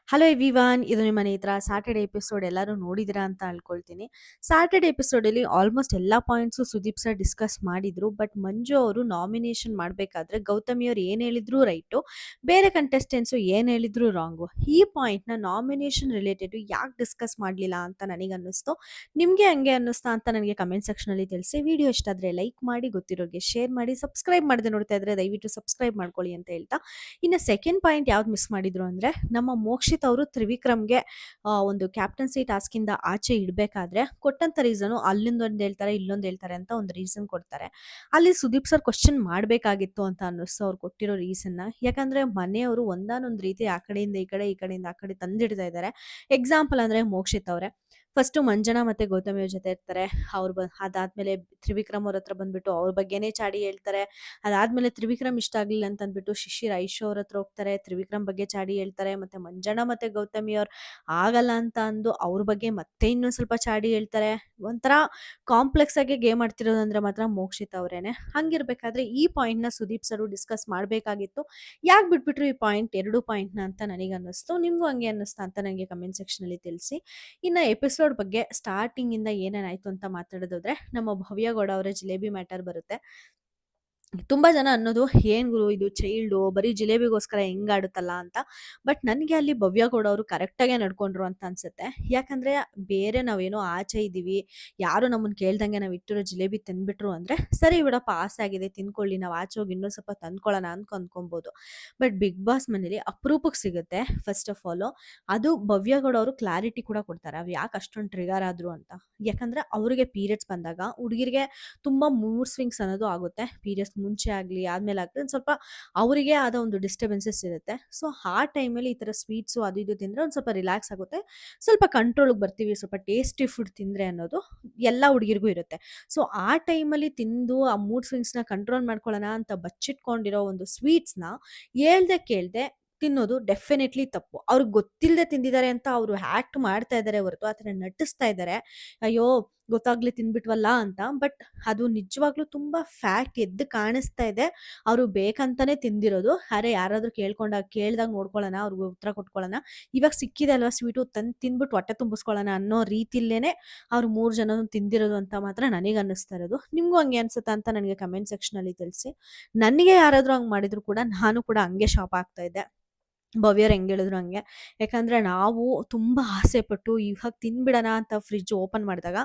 Hello everyone, ಇದು ನಿಮ್ಮ ನೇತ್ರ ಸ್ಯಾಟರ್ಡೆ ಎಪಿಸೋಡ್ ಎಲ್ಲರೂ ನೋಡಿದಿರಾ ಅಂತ ಅನ್ಕೊಳ್ತೀನಿ. ಸ್ಯಾಟರ್ಡೆ ಎಪಿಸೋಡಲ್ಲಿ ಆಲ್ಮೋಸ್ಟ್ ಎಲ್ಲ ಪಾಯಿಂಟ್ಸು ಸುದೀಪ್ ಸರ್ ಡಿಸ್ಕಸ್ ಮಾಡಿದ್ರು. ಬಟ್ ಮಂಜು ಅವರು ನಾಮಿನೇಷನ್ ಮಾಡಬೇಕಾದ್ರೆ ಗೌತಮಿ ಅವ್ರು ಏನು ಹೇಳಿದ್ರು ರೈಟು, ಬೇರೆ ಕಂಟೆಸ್ಟೆಂಟ್ಸು ಏನು ಹೇಳಿದ್ರು ರಾಂಗು. ಈ ಪಾಯಿಂಟ್ನ ನಾಮಿನೇಷನ್ ರಿಲೇಟೆಡ್ ಯಾಕೆ ಡಿಸ್ಕಸ್ ಮಾಡಲಿಲ್ಲ ಅಂತ ನನಗೆ ಅನ್ನಿಸ್ತು. ನಿಮಗೆ ಹಂಗೆ ಅನ್ನಿಸ್ತಾ ಅಂತ ನನಗೆ ಕಮೆಂಟ್ ಸೆಕ್ಷನಲ್ಲಿ ತಿಳಿಸಿ. ವಿಡಿಯೋ ಇಷ್ಟ ಆದರೆ ಲೈಕ್ ಮಾಡಿ, ಗೊತ್ತಿರೋರಿಗೆ ಶೇರ್ ಮಾಡಿ, ಸಬ್ಸ್ಕ್ರೈಬ್ ಮಾಡದೆ ನೋಡ್ತಾ ಇದ್ರೆ ದಯವಿಟ್ಟು ಸಬ್ಸ್ಕ್ರೈಬ್ ಮಾಡ್ಕೊಳ್ಳಿ ಅಂತ ಹೇಳ್ತಾ, ಇನ್ನು ಸೆಕೆಂಡ್ ಪಾಯಿಂಟ್ ಯಾವ್ದು ಮಿಸ್ ಮಾಡಿದ್ರು ಅಂದರೆ, ನಮ್ಮ ಮೋಕ್ಷಿತ್ ಅವರು ತ್ರಿವಿಕ್ರಮ್ಗೆ ಒಂದು ಕ್ಯಾಪ್ಟನ್ಸಿ ಟಾಸ್ಕಿಂದ ಆಚೆ ಇಡಬೇಕಾದ್ರೆ ಕೊಟ್ಟಂಥ ರೀಸನು ಅಲ್ಲಿಂದೊಂದು ಹೇಳ್ತಾರೆ, ಇಲ್ಲೊಂದು ಹೇಳ್ತಾರೆ ಅಂತ ಒಂದು ರೀಸನ್ ಕೊಡ್ತಾರೆ. ಅಲ್ಲಿ ಸುದೀಪ್ ಸರ್ ಕ್ವಶನ್ ಮಾಡಬೇಕಾಗಿತ್ತು ಅಂತ ಅನ್ನಿಸ್ತು ಅವ್ರು ಕೊಟ್ಟಿರೋ ರೀಸನ್ನ. ಯಾಕಂದರೆ ಮನೆಯವರು ಒಂದಾನೊಂದು ರೀತಿ ಆ ಕಡೆಯಿಂದ ಈ ಕಡೆ, ಈ ಕಡೆಯಿಂದ ಆ ಕಡೆ ತಂದಿಡ್ತಾ ಇದ್ದಾರೆ. ಎಕ್ಸಾಂಪಲ್ ಅಂದರೆ ಮೋಕ್ಷಿತ್ ಅವರೇ ಫಸ್ಟು ಮಂಜನಾ ಮತ್ತು ಗೌತಮಿ ಅವ್ರ ಜೊತೆ ಇರ್ತಾರೆ. ಅದಾದಮೇಲೆ ತ್ರಿವಿಕ್ರಮ್ ಅವ್ರ ಹತ್ರ ಬಂದ್ಬಿಟ್ಟು ಅವ್ರ ಬಗ್ಗೆನೇ ಚಾಡಿ ಹೇಳ್ತಾರೆ. ಅದಾದಮೇಲೆ ತ್ರಿವಿಕ್ರಮ್ ಇಷ್ಟ ಆಗಲಿಲ್ಲ ಅಂತ ಅಂದ್ಬಿಟ್ಟು ಶಿಶಿರ್ ಐಶು ಅವ್ರ ಹತ್ರ ಹೋಗ್ತಾರೆ, ತ್ರಿವಿಕ್ರಮ್ ಬಗ್ಗೆ ಚಾಡಿ ಹೇಳ್ತಾರೆ. ಮತ್ತು ಮಂಜನಾ ಮತ್ತು ಗೌತಮಿ ಅವ್ರು ಆಗಲ್ಲ ಅಂತ ಅಂದು ಅವ್ರ ಬಗ್ಗೆ ಮತ್ತೆ ಇನ್ನೊಂದು ಸ್ವಲ್ಪ ಚಾಡಿ ಹೇಳ್ತಾರೆ. ಒಂಥರ ಕಾಂಪ್ಲೆಕ್ಸ್ ಆಗಿ ಗೇಮ್ ಆಡ್ತಿರೋದಂದ್ರೆ ಮಾತ್ರ ಮೋಕ್ಷಿತ್ ಅವರೇನೆ. ಹಂಗಿರ್ಬೇಕಾದ್ರೆ ಈ ಪಾಯಿಂಟ್ನ ಸುದೀಪ್ ಸರು ಡಿಸ್ಕಸ್ ಮಾಡಬೇಕಾಗಿತ್ತು. ಯಾಕೆ ಬಿಟ್ಬಿಟ್ರು ಈ ಪಾಯಿಂಟ್, ಎರಡು ಪಾಯಿಂಟ್ನ ಅಂತ ನನಗೆ ಅನ್ನಿಸ್ತು. ನಿಮಗೂ ಹಂಗೆ ಅನ್ನಿಸ್ತಾ ಅಂತ ನನಗೆ ಕಮೆಂಟ್ ಸೆಕ್ಷನಲ್ಲಿ ತಿಳಿಸಿ. ಇನ್ನು ಎಪಿಸೋಡ್ ಬಗ್ಗೆ ಸ್ಟಾರ್ಟಿಂಗಿಂದ ಏನೇನಾಯಿತು ಅಂತ ಮಾತಾಡೋದಾದ್ರೆ, ನಮ್ಮ ಭವ್ಯ ಗೌಡ ಅವರ ಜಿಲೇಬಿ ಮ್ಯಾಟರ್ ಬರುತ್ತೆ. ತುಂಬ ಜನ ಅನ್ನೋದು, ಏನು ಗುರು ಇದು ಚೈಲ್ಡು ಬರೀ ಜಿಲೇಬಿಗೋಸ್ಕರ ಹೆಂಗಾಡುತ್ತಲ್ಲ ಅಂತ. ಬಟ್ ನನಗೆ ಅಲ್ಲಿ ಭವ್ಯ ಗೌಡ ಅವರು ಕರೆಕ್ಟಾಗೇ ನಡ್ಕೊಂಡ್ರು ಅಂತ ಅನ್ಸುತ್ತೆ. ಯಾಕಂದರೆ ಬೇರೆ ನಾವೇನೋ ಆಚೆ ಇದ್ದೀವಿ, ಯಾರು ನಮ್ಮನ್ನು ಕೇಳ್ದಂಗೆ ನಾವು ಇಟ್ಟಿರೋ ಜಿಲೇಬಿ ತಿಂದ್ಬಿಟ್ರು ಅಂದರೆ ಸರಿ ಬಿಡಪ್ಪ, ಆಸೆ ಆಗಿದೆ ತಿನ್ಕೊಳ್ಳಿ, ನಾವು ಆಚೆ ಹೋಗಿ ಇನ್ನೂ ಸ್ವಲ್ಪ ತಂದ್ಕೊಳ್ಳೋಣ ಅನ್ಕೊಬೋದು. ಬಟ್ ಬಿಗ್ ಬಾಸ್ ಮನೇಲಿ ಅಪರೂಪಕ್ಕೆ ಸಿಗುತ್ತೆ ಫಸ್ಟ್ ಆಫ್ ಆಲು. ಅದು ಭವ್ಯ ಗೌಡ ಅವರು ಕ್ಲಾರಿಟಿ ಕೂಡ ಕೊಡ್ತಾರೆ, ಅವ್ರು ಯಾಕೆ ಅಷ್ಟೊಂದು ಟ್ರಿಗರ್ ಆದರು ಅಂತ. ಯಾಕಂದರೆ ಅವರಿಗೆ ಪೀರಿಯಡ್ಸ್ ಬಂದಾಗ ಹುಡುಗಿರಿಗೆ ತುಂಬ ಮೂಡ್ ಸ್ವಿಂಗ್ಸ್ ಅನ್ನೋದು ಆಗುತ್ತೆ. ಪೀರಿಯಡ್ಸ್ ಮುಂಚೆ ಆಗಲಿ ಆದಮೇಲೆ ಆಗಲಿ ಒಂದು ಸ್ವಲ್ಪ ಅವರಿಗೆ ಆದ ಒಂದು ಡಿಸ್ಟರ್ಬೆನ್ಸಸ್ ಇರುತ್ತೆ. ಸೊ ಆ ಟೈಮಲ್ಲಿ ಈ ಥರ ಸ್ವೀಟ್ಸು ಅದು ಇದು ತಿಂದರೆ ಒಂದು ಸ್ವಲ್ಪ ರಿಲ್ಯಾಕ್ಸ್ ಆಗುತ್ತೆ, ಸ್ವಲ್ಪ ಕಂಟ್ರೋಲಿಗೆ ಬರ್ತೀವಿ, ಸ್ವಲ್ಪ ಟೇಸ್ಟಿ ಫುಡ್ ತಿಂದರೆ ಅನ್ನೋದು ಎಲ್ಲ ಹುಡುಗಿರಿಗೂ ಇರುತ್ತೆ. ಸೊ ಆ ಟೈಮಲ್ಲಿ ತಿಂದು ಆ ಮೂಡ್ ಸ್ವಿಂಗ್ಸ್ನ ಕಂಟ್ರೋಲ್ ಮಾಡ್ಕೊಳ್ಳೋಣ ಅಂತ ಬಚ್ಚಿಟ್ಕೊಂಡಿರೋ ಒಂದು ಸ್ವೀಟ್ಸ್ನ ಹೇಳ್ದೆ ಕೇಳದೆ ತಿನ್ನೋದು ಡೆಫಿನೆಟ್ಲಿ ತಪ್ಪು. ಅವ್ರಿಗೆ ಗೊತ್ತಿಲ್ಲದೆ ತಿಂದಿದ್ದಾರೆ ಅಂತ ಅವರು ಆ್ಯಕ್ಟ್ ಮಾಡ್ತಾ ಇದ್ದಾರೆ ಹೊರತು ಆ ಥರ ನಟಿಸ್ತಾ ಇದ್ದಾರೆ, ಅಯ್ಯೋ ಗೊತ್ತಾಗ್ಲಿ ತಿಂದ್ಬಿಟ್ವಲ್ಲ ಅಂತ. ಬಟ್ ಅದು ನಿಜವಾಗ್ಲೂ ತುಂಬ ಫ್ಯಾಕ್ಟ್ ಎದ್ದು ಕಾಣಿಸ್ತಾ ಇದೆ. ಅವರು ಬೇಕಂತಾನೆ ತಿಂದಿರೋದು. ಅರೆ ಯಾರಾದರೂ ಕೇಳ್ದಾಗ ನೋಡ್ಕೊಳ್ಳೋಣ, ಅವ್ರಿಗೆ ಉತ್ತರ ಕೊಟ್ಕೊಳ್ಳೋಣ, ಇವಾಗ ಸಿಕ್ಕಿದೆ ಅಲ್ವಾ ಸ್ವೀಟು ತಂದು ತಿಂದ್ಬಿಟ್ಟು ಹೊಟ್ಟೆ ತುಂಬಿಸ್ಕೊಳ್ಳೋಣ ಅನ್ನೋ ರೀತಿಲೇನೆ ಅವ್ರು 3 ಜನನು ತಿಂದಿರೋದು ಅಂತ ಮಾತ್ರ ನನಗೆ ಅನ್ನಿಸ್ತಾ ಇರೋದು. ನಿಮಗೂ ಹಂಗೆ ಅನ್ಸುತ್ತಾ ಅಂತ ನನಗೆ ಕಮೆಂಟ್ ಸೆಕ್ಷನಲ್ಲಿ ತಿಳಿಸಿ. ನನಗೆ ಯಾರಾದರೂ ಹಂಗೆ ಮಾಡಿದ್ರು ಕೂಡ ನಾನು ಕೂಡ ಹಂಗೆ ಶಾಪ್ ಆಗ್ತಾ ಇದ್ದೆ, ಭವ್ಯರು ಹೆಂಗೆ ಹೇಳಿದ್ರು ಹಂಗೆ. ಯಾಕಂದರೆ ನಾವು ತುಂಬ ಆಸೆಪಟ್ಟು ಇವಾಗ ತಿಂದ್ಬಿಡೋಣ ಅಂತ ಫ್ರಿಜ್ ಓಪನ್ ಮಾಡಿದಾಗ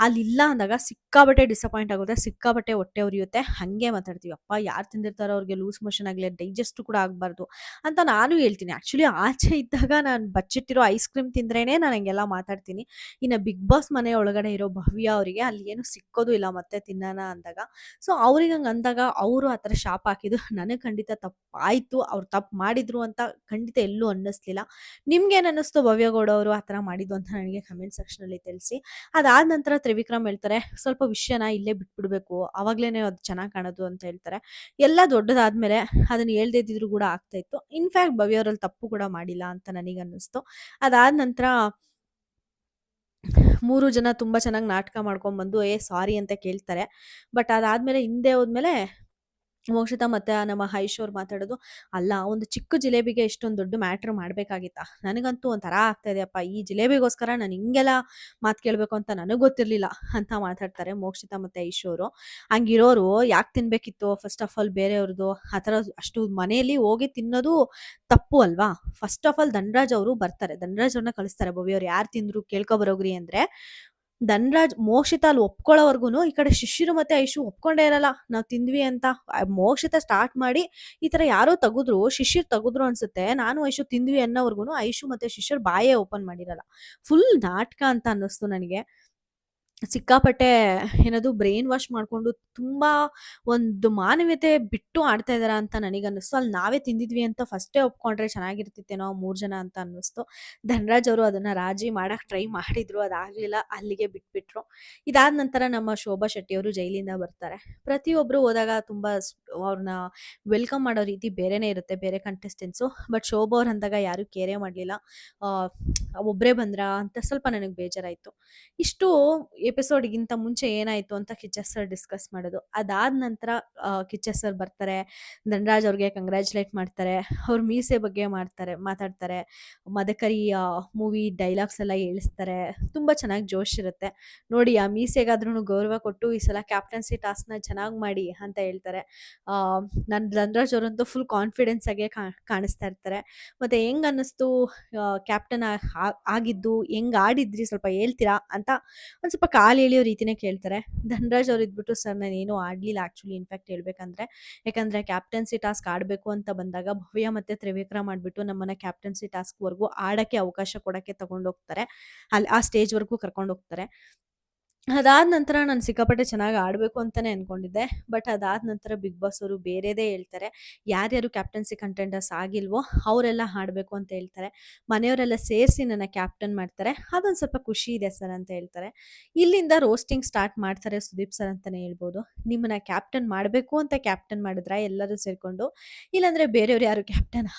ಅಲ್ಲಿಲ್ಲ ಅಂದಾಗ ಸಿಕ್ಕಾಬಟ್ಟೆ ಡಿಸಪಾಯಿಂಟ್ ಆಗುತ್ತೆ, ಸಿಕ್ಕಾಬಟ್ಟೆ ಹೊಟ್ಟೆ ಉರಿಯುತ್ತೆ. ಹಾಗೆ ಮಾತಾಡ್ತೀವಿ, ಅಪ್ಪ ಯಾರು ತಿಂದಿರ್ತಾರೋ ಅವ್ರಿಗೆ ಲೂಸ್ ಮೋಷನ್ ಆಗಲಿ, ಡೈಜೆಸ್ಟ್ ಕೂಡ ಆಗಬಾರ್ದು ಅಂತ ನಾನು ಹೇಳ್ತೀನಿ. ಆ್ಯಕ್ಚುಲಿ ಆಚೆ ಇದ್ದಾಗ ನಾನು ಬಚ್ಚಿಟ್ಟಿರೋ ಐಸ್ ಕ್ರೀಮ್ ತಿಂದ್ರೇ ನಾನು ಹಂಗೆಲ್ಲ ಮಾತಾಡ್ತೀನಿ. ಇನ್ನು ಬಿಗ್ ಬಾಸ್ ಮನೆ ಒಳಗಡೆ ಇರೋ ಭವ್ಯ ಅವರಿಗೆ ಅಲ್ಲಿ ಏನು ಸಿಕ್ಕೋದು ಇಲ್ಲ ಮತ್ತೆ ತಿನ್ನೋಣ ಅಂದಾಗ. ಸೊ ಅವ್ರಿಗೆ ಹಂಗೆ ಅಂದಾಗ ಅವರು ಆ ಥರ ಶಾಪ್ ಹಾಕಿದ್ದು ನನಗೆ ಖಂಡಿತ ತಪ್ಪಾಯಿತು. ಅವ್ರು ತಪ್ಪು ಮಾಡಿದ್ರು ಅಂತ ಖಂಡಿತ ಎಲ್ಲೂ ಅನ್ನಿಸ್ಲಿಲ್ಲ. ನಿಮ್ಗೇನು ಅನ್ನಿಸ್ತು ಭವ್ಯ ಗೌಡ ಅವರು ಆ ಥರ ಮಾಡಿದ್ದು ಅಂತ ನನಗೆ ಕಮೆಂಟ್ ಸೆಕ್ಷನಲ್ಲಿ ತಿಳಿಸಿ. ಅದಾದ ನಂತರ ತ್ರಿವಿಕ್ರಮ್ ಹೇಳ್ತಾರೆ, ಸ್ವಲ್ಪ ವಿಷಯನ ಇಲ್ಲೇ ಬಿಟ್ಬಿಡ್ಬೇಕು, ಅವಾಗಲೇ ಅದು ಚೆನ್ನಾಗಿ ಕಾಣೋದು ಅಂತ ಹೇಳ್ತಾರೆ. ಎಲ್ಲ ದೊಡ್ಡದಾದ್ಮೇಲೆ ಅದನ್ನು ಹೇಳ್ದೇ ಇದ್ದಿದ್ರು ಕೂಡ ಆಗ್ತಾ ಇತ್ತು. ಇನ್ಫ್ಯಾಕ್ಟ್ ಭವ್ಯ ಅವರಲ್ಲಿ ತಪ್ಪು ಕೂಡ ಮಾಡಿಲ್ಲ ಅಂತ ನನಗೆ ಅನ್ನಿಸ್ತು. ಅದಾದ ನಂತರ 3 ಜನ ತುಂಬ ಚೆನ್ನಾಗಿ ನಾಟಕ ಮಾಡ್ಕೊಂಡ್ಬಂದು ಸಾರಿ ಅಂತ ಕೇಳ್ತಾರೆ. ಬಟ್ ಅದಾದಮೇಲೆ ಹಿಂದೆ ಹೋದ್ಮೇಲೆ ಮೋಕ್ಷಿತಾ ಮತ್ತು ನಮ್ಮ ಐಶು ಅವ್ರು ಮಾತಾಡೋದು, ಅಲ್ಲ ಒಂದು ಚಿಕ್ಕ ಜಿಲೇಬಿಗೆ ಇಷ್ಟೊಂದು ದೊಡ್ಡ ಮ್ಯಾಟ್ರ್ ಮಾಡಬೇಕಾಗಿತ್ತಾ, ನನಗಂತೂ ಒಂಥರ ಆಗ್ತಾ ಇದೆಯಪ್ಪ, ಈ ಜಿಲೇಬಿಗೋಸ್ಕರ ನಾನು ಹಿಂಗೆಲ್ಲ ಮಾತು ಕೇಳಬೇಕು ಅಂತ ನನಗೆ ಗೊತ್ತಿರಲಿಲ್ಲ ಅಂತ ಮಾತಾಡ್ತಾರೆ ಮೋಕ್ಷಿತಾ ಮತ್ತು ಐಶು ಅವರು. ಹಂಗಿರೋರು ಯಾಕೆ ತಿನ್ನಬೇಕಿತ್ತು ಫಸ್ಟ್ ಆಫ್ ಆಲ್ ಬೇರೆಯವ್ರದ್ದು ಆ ಥರ ಅಷ್ಟು ಮನೆಯಲ್ಲಿ ಹೋಗಿ ತಿನ್ನೋದು ತಪ್ಪು ಅಲ್ವಾ. ಫಸ್ಟ್ ಆಫ್ ಆಲ್ ಧನರಾಜ್ ಅವರು ಬರ್ತಾರೆ, ಧನರಾಜ್ ಅವ್ರನ್ನ ಕಳಿಸ್ತಾರೆ ಭವ್ಯವ್ರು ಯಾರು ತಿಂದರು ಕೇಳ್ಕೊಬರೋಗ್ರಿ ಅಂದರೆ. ಧನರಾಜ್ ಮೋಕ್ಷಿತ ಅಲ್ಲಿ ಒಪ್ಕೊಳ್ಳೋವರ್ಗುನು ಈ ಕಡೆ ಶಿಶಿರು ಮತ್ತೆ ಐಶು ಒಪ್ಕೊಂಡೇ ಇರಲ್ಲ ನಾವು ತಿಂದ್ವಿ ಅಂತ. ಮೋಕ್ಷಿತ ಸ್ಟಾರ್ಟ್ ಮಾಡಿ ಈ ತರ ಯಾರೋ ತೆಗೆದ್ರು, ಶಿಶಿರ್ ತೆಗೆದ್ರು ಅನ್ಸುತ್ತೆ, ನಾನು ಐಶು ತಿಂದ್ವಿ ಅನ್ನೋವರ್ಗುನು ಐಶು ಮತ್ತೆ ಶಿಶಿರ್ ಬಾಯೇ ಓಪನ್ ಮಾಡಿರಲ್ಲ. ಫುಲ್ ನಾಟಕ ಅಂತ ಅನ್ನಿಸ್ತು ನನಗೆ. ಸಿಕ್ಕಾಪಟ್ಟೆ ಏನದು ಬ್ರೈನ್ ವಾಶ್ ಮಾಡ್ಕೊಂಡು ತುಂಬ ಒಂದು ಮಾನವೀಯತೆ ಬಿಟ್ಟು ಆಡ್ತಾ ಇದಾರ ಅಂತ ನನಗನ್ನಿಸ್ತು. ಅಲ್ಲಿ ನಾವೇ ತಿಂದಿದ್ವಿ ಅಂತ ಫಸ್ಟೇ ಒಪ್ಕೊಂಡ್ರೆ ಚೆನ್ನಾಗಿರ್ತಿತ್ತೇನೋ 3 ಜನ ಅಂತ ಅನ್ನಿಸ್ತು. ಧನರಾಜ್ ಅವರು ಅದನ್ನ ರಾಜಿ ಮಾಡಕ್ಕೆ ಟ್ರೈ ಮಾಡಿದ್ರು, ಅದಾಗಲಿಲ್ಲ, ಅಲ್ಲಿಗೆ ಬಿಟ್ಬಿಟ್ರು. ಇದಾದ ನಂತರ ನಮ್ಮ ಶೋಭಾ ಶೆಟ್ಟಿ ಅವರು ಜೈಲಿಂದ ಬರ್ತಾರೆ. ಪ್ರತಿಯೊಬ್ಬರು ಹೋದಾಗ ತುಂಬ ಅವ್ರನ್ನ ವೆಲ್ಕಮ್ ಮಾಡೋ ರೀತಿ ಬೇರೆನೇ ಇರುತ್ತೆ ಬೇರೆ ಕಂಟೆಸ್ಟೆಂಟ್ಸು. ಬಟ್ ಶೋಭಾ ಅವ್ರು ಅಂದಾಗ ಯಾರೂ ಕೇರೇ ಮಾಡಲಿಲ್ಲ. ಒಬ್ಬರೇ ಬಂದ್ರಾ ಅಂತ ಸ್ವಲ್ಪ ನನಗೆ ಬೇಜಾರಾಯಿತು. ಇಷ್ಟು ಎಪಿಸೋಡ್ಗಿಂತ ಮುಂಚೆ ಏನಾಯ್ತು ಅಂತ ಕಿಚ್ಚ ಸರ್ ಡಿಸ್ಕಸ್ ಮಾಡೋದು. ಅದಾದ ನಂತರ ಕಿಚ್ಚ ಸರ್ ಬರ್ತಾರೆ. ಧನರಾಜ್ ಅವ್ರಿಗೆ ಕಂಗ್ರ್ಯಾಚುಲೇಟ್ ಮಾಡ್ತಾರೆ. ಅವ್ರ ಮೀಸೆ ಬಗ್ಗೆ ಮಾತಾಡ್ತಾರೆ. ಮದಕರಿ ಮೂವಿ ಡೈಲಾಗ್ಸ್ ಎಲ್ಲ ಹೇಳಿಸ್ತಾರೆ. ತುಂಬಾ ಚೆನ್ನಾಗಿ ಜೋಶ್ ಇರುತ್ತೆ. ನೋಡಿ ಆ ಮೀಸೆಗಾದ್ರೂ ಗೌರವ ಕೊಟ್ಟು ಈ ಸಲ ಕ್ಯಾಪ್ಟನ್ಸಿ ಟಾಸ್ಕ್ನ ಚೆನ್ನಾಗಿ ಮಾಡಿ ಅಂತ ಹೇಳ್ತಾರೆ. ನನ್ನ ಧನರಾಜ್ ಅವರಂತೂ ಫುಲ್ ಕಾನ್ಫಿಡೆನ್ಸ್ ಆಗೇ ಕಾಣಿಸ್ತಾ ಇರ್ತಾರೆ. ಮತ್ತೆ ಹೆಂಗ್ ಅನ್ನಿಸ್ತು ಕ್ಯಾಪ್ಟನ್ ಆಗಿದ್ದು, ಹೆಂಗ್ ಆಡಿದ್ರಿ ಸ್ವಲ್ಪ ಹೇಳ್ತೀರಾ ಅಂತ ಒಂದ್ ಸ್ವಲ್ಪ ಕಾಲು ಎಳೆಯೋ ರೀತಿನೇ ಕೇಳ್ತಾರೆ. ಧನರಾಜ್ ಅವ್ರು ಇದ್ಬಿಟ್ಟು ಸರ್ ನಾನು ಏನೂ ಆಡ್ಲಿಲ್ಲ ಆಕ್ಚುಲಿ ಇನ್ಫ್ಯಾಕ್ಟ್ ಹೇಳ್ಬೇಕಂದ್ರೆ. ಯಾಕಂದ್ರೆ ಕ್ಯಾಪ್ಟನ್ಸಿ ಟಾಸ್ಕ್ ಆಡಬೇಕು ಅಂತ ಬಂದಾಗ ಭವ್ಯ ಮತ್ತೆ ತ್ರಿವಿಕ್ರಮ್ ಮಾಡ್ಬಿಟ್ಟು ನಮ್ಮನ್ನ ಕ್ಯಾಪ್ಟನ್ಸಿ ಟಾಸ್ಕ್ ವರೆಗೂ ಆಡಕ್ಕೆ ಅವಕಾಶ ಕೊಡಕ್ಕೆ ತಗೊಂಡೋಗ್ತಾರೆ. ಅಲ್ಲಿ ಆ ಸ್ಟೇಜ್ ವರೆಗೂ ಕರ್ಕೊಂಡು ಹೋಗ್ತಾರೆ. ಅದಾದ ನಂತರ ನಾನು ಸಿಕ್ಕಾಪಟ್ಟೆ ಚೆನ್ನಾಗಿ ಆಡಬೇಕು ಅಂತಾನೆ ಅನ್ಕೊಂಡಿದ್ದೆ. ಬಟ್ ಅದಾದ ನಂತರ ಬಿಗ್ ಬಾಸ್ ಅವರು ಬೇರೆದೇ ಹೇಳ್ತಾರೆ. ಯಾರ್ಯಾರು ಕ್ಯಾಪ್ಟನ್ಸಿ ಕಂಟೆಂಡರ್ಸ್ ಆಗಿಲ್ವೋ ಅವರೆಲ್ಲ ಆಡಬೇಕು ಅಂತ ಹೇಳ್ತಾರೆ. ಮನೆಯವರೆಲ್ಲ ಸೇರಿಸಿ ನನ್ನ ಕ್ಯಾಪ್ಟನ್ ಮಾಡ್ತಾರೆ. ಅದೊಂದು ಸ್ವಲ್ಪ ಖುಷಿ ಇದೆ ಸರ್ ಅಂತ ಹೇಳ್ತಾರೆ. ಇಲ್ಲಿಂದ ರೋಸ್ಟಿಂಗ್ ಸ್ಟಾರ್ಟ್ ಮಾಡ್ತಾರೆ ಸುದೀಪ್ ಸರ್ ಅಂತಾನೆ ಹೇಳ್ಬೋದು. ನಿಮ್ಮನ್ನ ಕ್ಯಾಪ್ಟನ್ ಮಾಡಬೇಕು ಅಂತ ಕ್ಯಾಪ್ಟನ್ ಮಾಡಿದ್ರ ಎಲ್ಲರೂ ಸೇರ್ಕೊಂಡು, ಇಲ್ಲಾಂದ್ರೆ ಬೇರೆಯವ್ರು ಯಾರು ಕ್ಯಾಪ್ಟನ್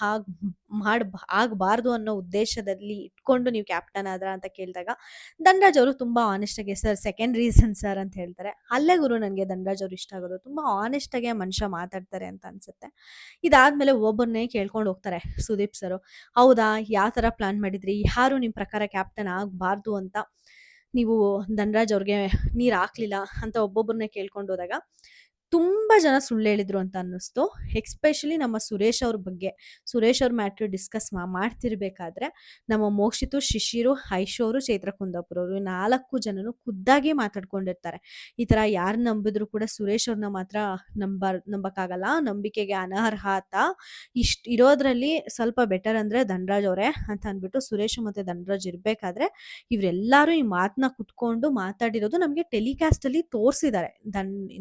ಆಗಬಾರ್ದು ಅನ್ನೋ ಉದ್ದೇಶದಲ್ಲಿ ಇಟ್ಕೊಂಡು ನೀವು ಕ್ಯಾಪ್ಟನ್ ಆದ್ರ ಅಂತ ಕೇಳಿದಾಗ ಧನರಾಜ್ ಅವರು ತುಂಬಾ ಆನೆಸ್ಟ್ ಆಗಿ ಸರ್ ಸೆಕೆಂಡ್ ರೀಸನ್ ಸರ್ ಅಂತ ಹೇಳ್ತಾರೆ. ಅಲ್ಲೇ ಗುರು ನನಗೆ ಧನರಾಜ್ ಅವ್ರು ಇಷ್ಟ ಆಗೋದು. ತುಂಬಾ ಆನೆಸ್ಟ್ ಆಗಿ ಮನುಷ್ಯ ಮಾತಾಡ್ತಾರೆ ಅಂತ ಅನ್ಸುತ್ತೆ. ಇದಾದ್ಮೇಲೆ ಒಬ್ಬೊಬ್ಬರನ್ನೇ ಕೇಳ್ಕೊಂಡು ಹೋಗ್ತಾರೆ ಸುದೀಪ್ ಸರ್. ಹೌದಾ, ಯಾವ ತರ ಪ್ಲಾನ್ ಮಾಡಿದ್ರಿ, ಯಾರು ನಿಮ್ ಪ್ರಕಾರ ಕ್ಯಾಪ್ಟನ್ ಆಗಬಾರ್ದು ಅಂತ ನೀವು ಧನರಾಜ್ ಅವ್ರಿಗೆ ನೀರ್ ಹಾಕ್ಲಿಲ್ಲ ಅಂತ ಒಬ್ಬೊಬ್ಬರನ್ನೇ ಕೇಳ್ಕೊಂಡು ಹೋದಾಗ ತುಂಬಾ ಜನ ಸುಳ್ಳು ಹೇಳಿದ್ರು ಅಂತ ಅನ್ನಿಸ್ತು. ಎಕ್ಸ್ಪೆಷಲಿ ನಮ್ಮ ಸುರೇಶ್ ಅವ್ರ ಬಗ್ಗೆ. ಸುರೇಶ್ ಅವ್ರ ಮ್ಯಾಟ್ರ್ ಡಿಸ್ಕಸ್ ಮಾಡ್ತಿರ್ಬೇಕಾದ್ರೆ ನಮ್ಮ ಮೋಕ್ಷಿತು, ಶಿಶಿರು, ಐಶು ಅವರು, ಚೈತ್ರ ಕುಂದಾಪುರ ಅವರು 4 ಜನನು ಖುದ್ದಾಗಿ ಮಾತಾಡ್ಕೊಂಡಿರ್ತಾರೆ. ಈ ತರ ಯಾರು ನಂಬಿದ್ರು ಕೂಡ ಸುರೇಶ್ ಅವ್ರನ್ನ ಮಾತ್ರ ನಂಬಕ್ಕಾಗಲ್ಲ, ನಂಬಿಕೆಗೆ ಅನರ್ಹ ಅಂತ. ಇರೋದ್ರಲ್ಲಿ ಸ್ವಲ್ಪ ಬೆಟರ್ ಅಂದ್ರೆ ಧನರಾಜ್ ಅವರೇ ಅಂತ ಅಂದ್ಬಿಟ್ಟು ಸುರೇಶ್ ಮತ್ತೆ ಧನರಾಜ್ ಇರ್ಬೇಕಾದ್ರೆ ಇವರೆಲ್ಲಾರು ಈ ಮಾತನ್ನ ಕುತ್ಕೊಂಡು ಮಾತಾಡಿರೋದು ನಮ್ಗೆ ಟೆಲಿಕಾಸ್ಟ್ ಅಲ್ಲಿ ತೋರಿಸಿದ್ದಾರೆ.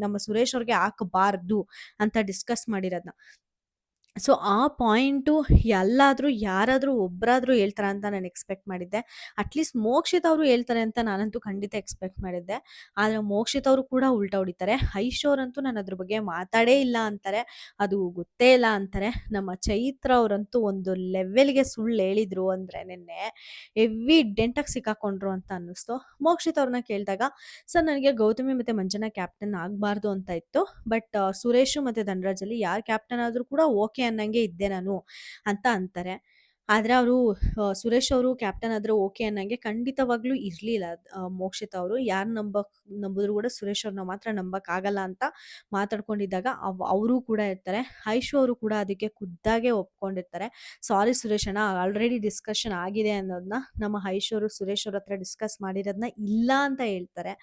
ನಮ್ಮ ಸುರೇಶ್ ಅವ್ರಿಗೆ ಹಾಕಬಾರ್ದು ಅಂತ ಡಿಸ್ಕಸ್ ಮಾಡಿರೋದನ್ನ. ಸೊ ಆ ಪಾಯಿಂಟು ಯಾರಾದ್ರೂ ಒಬ್ಬರಾದ್ರೂ ಹೇಳ್ತಾರ ಅಂತ ನಾನು ಎಕ್ಸ್ಪೆಕ್ಟ್ ಮಾಡಿದ್ದೆ. ಅಟ್ಲೀಸ್ಟ್ ಮೋಕ್ಷಿತ್ ಅವರು ಹೇಳ್ತಾರೆ ಅಂತ ನಾನಂತೂ ಖಂಡಿತ ಎಕ್ಸ್ಪೆಕ್ಟ್ ಮಾಡಿದ್ದೆ. ಆದ್ರೆ ಮೋಕ್ಷಿತ್ ಅವರು ಕೂಡ ಉಲ್ಟಾ ಹೊಡಿತಾರೆ. ಐಶ್ ಅವರಂತೂ ನಾನು ಅದ್ರ ಬಗ್ಗೆ ಮಾತಾಡೇ ಇಲ್ಲ ಅಂತಾರೆ, ಅದು ಗೊತ್ತೇ ಇಲ್ಲ ಅಂತಾರೆ. ನಮ್ಮ ಚೈತ್ರ ಅವರಂತೂ ಒಂದು ಲೆವೆಲ್ಗೆ ಸುಳ್ಳು ಹೇಳಿದ್ರು ಅಂದ್ರೆ ನಿನ್ನೆ ಎವಿ ಡೆಂಟಾಗಿ ಸಿಕ್ಕಾಕೊಂಡ್ರು ಅಂತ ಅನ್ನಿಸ್ತು. ಮೋಕ್ಷಿತ್ ಅವ್ರನ್ನ ಕೇಳಿದಾಗ ಸರ್ ನನಗೆ ಗೌತಮಿ ಮತ್ತೆ ಮಂಜನಾ ಕ್ಯಾಪ್ಟನ್ ಆಗಬಾರ್ದು ಅಂತ ಇತ್ತು. ಬಟ್ ಸುರೇಶ್ ಮತ್ತೆ ಧನರಾಜಲ್ಲಿ ಯಾರು ಕ್ಯಾಪ್ಟನ್ ಆದ್ರೂ ಕೂಡ ಓಕೆ ಅನ್ನಂಗೆ ಇದ್ದೆ ನಾನು ಅಂತ ಅಂತಾರೆ. ಆದ್ರೆ ಅವರು ಸುರೇಶ್ ಅವರು ಕ್ಯಾಪ್ಟನ್ ಆದ್ರೆ ಓಕೆ ಅನ್ನಂಗೆ ಖಂಡಿತವಾಗ್ಲೂ ಇರ್ಲಿಲ್ಲ. ಮೋಕ್ಷಿತ್ ಅವರು ಯಾರು ನಂಬಿದ್ರು ಕೂಡ ಸುರೇಶ್ ಅವ್ರನ್ನ ಮಾತ್ರ ನಂಬಕ್ ಆಗಲ್ಲ ಅಂತ ಮಾತಾಡ್ಕೊಂಡಿದ್ದಾಗ ಅವರು ಕೂಡ ಇರ್ತಾರೆ. ಐಶು ಅವರು ಕೂಡ ಅದಕ್ಕೆ ಖುದ್ದಾಗೆ ಒಪ್ಕೊಂಡಿರ್ತಾರೆ. ಸಾರಿ ಸುರೇಶ್ ಅಣ್ಣ, ಆಲ್ರೆಡಿ ಡಿಸ್ಕಷನ್ ಆಗಿದೆ ಅನ್ನೋದನ್ನ ನಮ್ಮ ಐಶು ಅವರು ಸುರೇಶ್ ಅವ್ರ ಹತ್ರ ಡಿಸ್ಕಸ್ ಮಾಡಿರೋದನ್ನ ಇಲ್ಲ ಅಂತ ಹೇಳ್ತಾರೆ.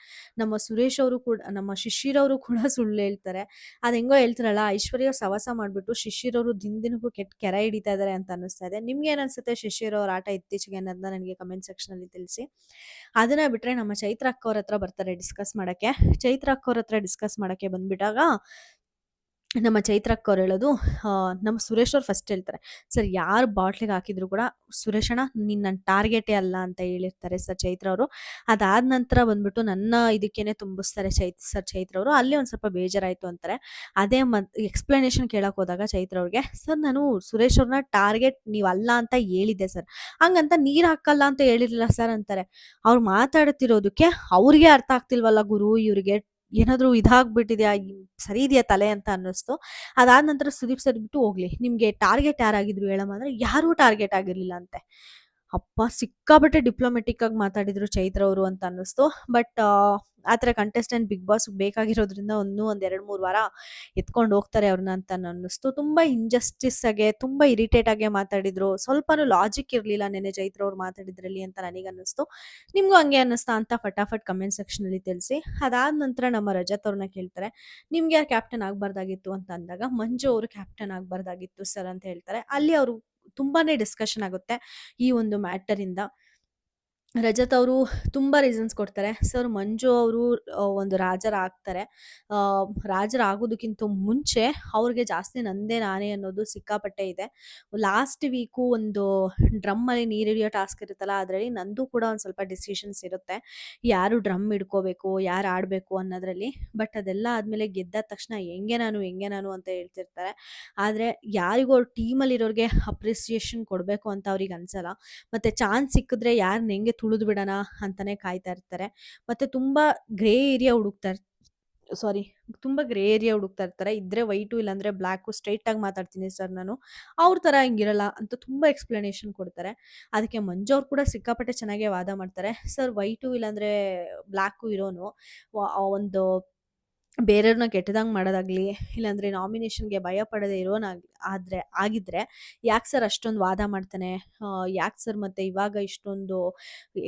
ನಮ್ಮ ಸುರೇಶ್ ಅವರು ಕೂಡ, ನಮ್ಮ ಶಿಶಿರ್ ಅವರು ಕೂಡ ಸುಳ್ಳು ಹೇಳ್ತಾರೆ. ಅದ್ ಹೆಂಗೋ ಹೇಳ್ತಾರಲ್ಲ, ಐಶ್ವರ್ಯ ಸವಾಸ ಮಾಡ್ಬಿಟ್ಟು ಶಿಶಿರ್ ಅವರು ದಿನಕ್ಕೂ ಕೆಟ್ಟ ಕೆರೆ ಹಿಡಿತಾ ಇದಾರೆ ಅಂತ ಅನಿಸ್ತಾ ಇದೆ. ನಿಮ್ಗೆ ಏನ್ ಅನ್ಸುತ್ತೆ ಶಿಶಿರ್ ಅವ್ರ ಆಟ ಇತ್ತೀಚೆಗೆ ಅನ್ನೋದನ್ನ ನನಗೆ ಕಮೆಂಟ್ ಸೆಕ್ಷನ್ ಅಲ್ಲಿ ತಿಳಿಸಿ. ಅದನ್ನ ಬಿಟ್ರೆ ನಮ್ಮ ಚೈತ್ರ ಅಕ್ಕ ಅವ್ರ ಹತ್ರ ಬರ್ತಾರೆ ಡಿಸ್ಕಸ್ ಮಾಡಕ್ಕೆ. ಚೈತ್ರ ಅಕ್ಕ ಅವ್ರ ಹತ್ರ ಡಿಸ್ಕಸ್ ಮಾಡಕ್ಕೆ ಬಂದ್ಬಿಟ್ಟಾಗ ನಮ್ಮ ಚೈತ್ರ ಅಕ್ಕ ಅವ್ರು ಹೇಳೋದು, ನಮ್ಮ ಸುರೇಶ್ ಅವ್ರು ಫಸ್ಟ್ ಹೇಳ್ತಾರೆ, ಸರ್ ಯಾರು ಬಾಟ್ಲಿಗೆ ಹಾಕಿದ್ರು ಕೂಡ ಸುರೇಶ್ ಅಣ್ಣ ನೀನ್ ನನ್ನ ಟಾರ್ಗೆಟೇ ಅಲ್ಲ ಅಂತ ಹೇಳಿರ್ತಾರೆ ಸರ್ ಚೈತ್ರ ಅವರು. ಅದಾದ ನಂತರ ಬಂದ್ಬಿಟ್ಟು ನನ್ನ ಇದಕ್ಕೇನೆ ತುಂಬಿಸ್ತಾರೆ ಚೈತ್ರ ಅವರು. ಅಲ್ಲಿ ಒಂದ್ ಸ್ವಲ್ಪ ಬೇಜಾರಾಯ್ತು ಅಂತಾರೆ. ಅದೇ ಎಕ್ಸ್ಪ್ಲನೇಷನ್ ಕೇಳಕ್ ಹೋದಾಗ ಚೈತ್ರ ಅವ್ರಿಗೆ, ಸರ್ ನಾನು ಸುರೇಶ್ ಅವ್ರನ್ನ ಟಾರ್ಗೆಟ್ ನೀವಲ್ಲ ಅಂತ ಹೇಳಿದ್ದೆ ಸರ್, ಹಂಗಂತ ನೀರ್ ಹಾಕಲ್ಲ ಅಂತ ಹೇಳಿರ್ಲಿಲ್ಲ ಸರ್ ಅಂತಾರೆ. ಅವ್ರು ಮಾತಾಡ್ತಿರೋದಕ್ಕೆ ಅವ್ರಿಗೆ ಅರ್ಥ ಆಗ್ತಿಲ್ವಲ್ಲ ಗುರು, ಇವ್ರಿಗೆ ಏನಾದ್ರು ಇದಾಗ್ಬಿಟ್ಟಿದ್ಯಾ, ಸರಿ ಇದೆಯಾ ತಲೆ ಅಂತ ಅನ್ನಿಸ್ತು. ಅದಾದ ನಂತರ ಸುದೀಪ್ ಸರ್ ಬಿಟ್ಟು ಹೋಗ್ಲಿ, ನಿಮ್ಗೆ ಟಾರ್ಗೆಟ್ ಯಾರಾಗಿದ್ರು ಹೇಳಮ್ಮ ಅಂದ್ರೆ ಯಾರೂ ಟಾರ್ಗೆಟ್ ಆಗಿರ್ಲಿಲ್ಲ ಅಂತೆ. ಅಪ್ಪ ಸಿಕ್ಕಾಬಟ್ಟೆ ಡಿಪ್ಲೊಮೆಟಿಕ್ ಆಗಿ ಮಾತಾಡಿದ್ರು ಚೈತ್ರ ಅವರು ಅಂತ ಅನ್ನಿಸ್ತು. ಬಟ್ ಆತರ ಕಂಟೆಸ್ಟೆಂಟ್ ಬಿಗ್ ಬಾಸ್ ಬೇಕಾಗಿರೋದ್ರಿಂದ ಒಂದ್ 2-3 ವಾರ ಎತ್ಕೊಂಡು ಹೋಗ್ತಾರೆ ಅವ್ರನ್ನ ಅಂತ ಅನ್ನಿಸ್ತು. ತುಂಬಾ ಇಂಜಸ್ಟಿಸ್ ಆಗಿ, ತುಂಬಾ ಇರಿಟೇಟ್ ಆಗಿ ಮಾತಾಡಿದ್ರು. ಸ್ವಲ್ಪನೂ ಲಾಜಿಕ್ ಇರ್ಲಿಲ್ಲ ನೆನೆ ಚೈತ್ರ ಅವ್ರು ಮಾತಾಡಿದ್ರಲ್ಲಿ ಅಂತ ನನಗನ್ನಿಸ್ತು. ನಿಮ್ಗೂ ಹಂಗೆ ಅನ್ನಿಸ್ತಾ ಅಂತ ಫಟಾಫಟ್ ಕಮೆಂಟ್ ಸೆಕ್ಷನ್ ಅಲ್ಲಿ ತಿಳಿಸಿ. ಅದಾದ ನಂತರ ನಮ್ಮ ರಜತ್ ಅವ್ರನ್ನ ಕೇಳ್ತಾರೆ, ನಿಮ್ಗೆ ಯಾರು ಕ್ಯಾಪ್ಟನ್ ಆಗ್ಬಾರ್ದಾಗಿತ್ತು ಅಂತ ಅಂದಾಗ ಮಂಜು ಅವರು ಕ್ಯಾಪ್ಟನ್ ಆಗ್ಬಾರ್ದಾಗಿತ್ತು ಸರ್ ಅಂತ ಹೇಳ್ತಾರೆ. ಅಲ್ಲಿ ಅವರು ತುಂಬಾನೇ ಡಿಸ್ಕಷನ್ ಆಗುತ್ತೆ ಈ ಒಂದು ಮ್ಯಾಟರ್ ಇಂದ. ರಜತ್ ಅವರು ತುಂಬಾ ರೀಸನ್ಸ್ ಕೊಡ್ತಾರೆ. ಸರ್ ಮಂಜು ಅವರು ಒಂದು ರಾಜರಾಗ್ತಾರೆ. ರಾಜರಾಗೋದಕ್ಕಿಂತ ಮುಂಚೆ ಅವ್ರಿಗೆ ಜಾಸ್ತಿ ನಂದೇ ನಾನೇ ಅನ್ನೋದು ಸಿಕ್ಕಾಪಟ್ಟೆ ಇದೆ. ಲಾಸ್ಟ್ ವೀಕು ಒಂದು ಡ್ರಮ್ ಅಲ್ಲಿ ನೀರು ಹಿಡಿಯೋ ಟಾಸ್ಕ್ ಇರುತ್ತಲ್ಲ, ಅದರಲ್ಲಿ ನಂದು ಕೂಡ ಒಂದು ಸ್ವಲ್ಪ ಡಿಸಿಷನ್ಸ್ ಇರುತ್ತೆ, ಯಾರು ಡ್ರಮ್ ಹಿಡ್ಕೋಬೇಕು, ಯಾರು ಆಡಬೇಕು ಅನ್ನೋದ್ರಲ್ಲಿ. ಬಟ್ ಅದೆಲ್ಲ ಆದಮೇಲೆ ಗೆದ್ದ ತಕ್ಷಣ ಹೆಂಗೆ ನಾನು ಅಂತ ಹೇಳ್ತಿರ್ತಾರೆ. ಆದರೆ ಯಾರಿಗೂ ಅವ್ರ ಟೀಮಲ್ಲಿ ಇರೋರಿಗೆ ಅಪ್ರಿಸಿಯೇಷನ್ ಕೊಡಬೇಕು ಅಂತ ಅವ್ರಿಗೆ ಅನ್ಸಲ್ಲ. ಮತ್ತೆ ಚಾನ್ಸ್ ಸಿಕ್ಕಿದ್ರೆ ಯಾರನ್ನ ಹೆಂಗೆ ತುಳಿದು ಬಿಡೋಣ ಅಂತಾನೆ ಕಾಯ್ತಾ ಇರ್ತಾರೆ. ಮತ್ತೆ ತುಂಬಾ ಗ್ರೇ ಏರಿಯಾ ಸಾರಿ ತುಂಬಾ ಗ್ರೇ ಏರಿಯಾ ಹುಡುಕ್ತಾ ಇರ್ತಾರೆ. ಇದ್ರೆ ವೈಟು ಇಲ್ಲಾಂದ್ರೆ ಬ್ಲಾಕು ಸ್ಟ್ರೈಟ್ ಆಗಿ ಮಾತಾಡ್ತೀನಿ ಸರ್ ನಾನು. ಅವ್ರ ತರ ಹಿಂಗಿರಲ್ಲ ಅಂತ ತುಂಬಾ ಎಕ್ಸ್‌ಪ್ಲನೇಷನ್ ಕೊಡ್ತಾರೆ. ಅದಕ್ಕೆ ಮಂಜು ಅವ್ರು ಕೂಡ ಸಿಕ್ಕಾಪಟ್ಟೆ ಚೆನ್ನಾಗೆ ವಾದ ಮಾಡ್ತಾರೆ. ಸರ್ ವೈಟು ಇಲ್ಲಾಂದ್ರೆ ಬ್ಲಾಕು ಇರೋನು ಒಂದು ಬೇರೆಯವ್ರನ್ನ ಕೆಟ್ಟದಂಗ್ ಮಾಡೋದಾಗ್ಲಿ, ಇಲ್ಲಾಂದ್ರೆ ನಾಮಿನೇಷನ್‌ಗೆ ಭಯ ಪಡದೆ ಆಗಿದ್ರೆ ಯಾಕ್ ಸರ್ ಅಷ್ಟೊಂದು ವಾದ ಮಾಡ್ತಾನೆ? ಯಾಕ್ ಸರ್ ಮತ್ತೆ ಇವಾಗ ಇಷ್ಟೊಂದು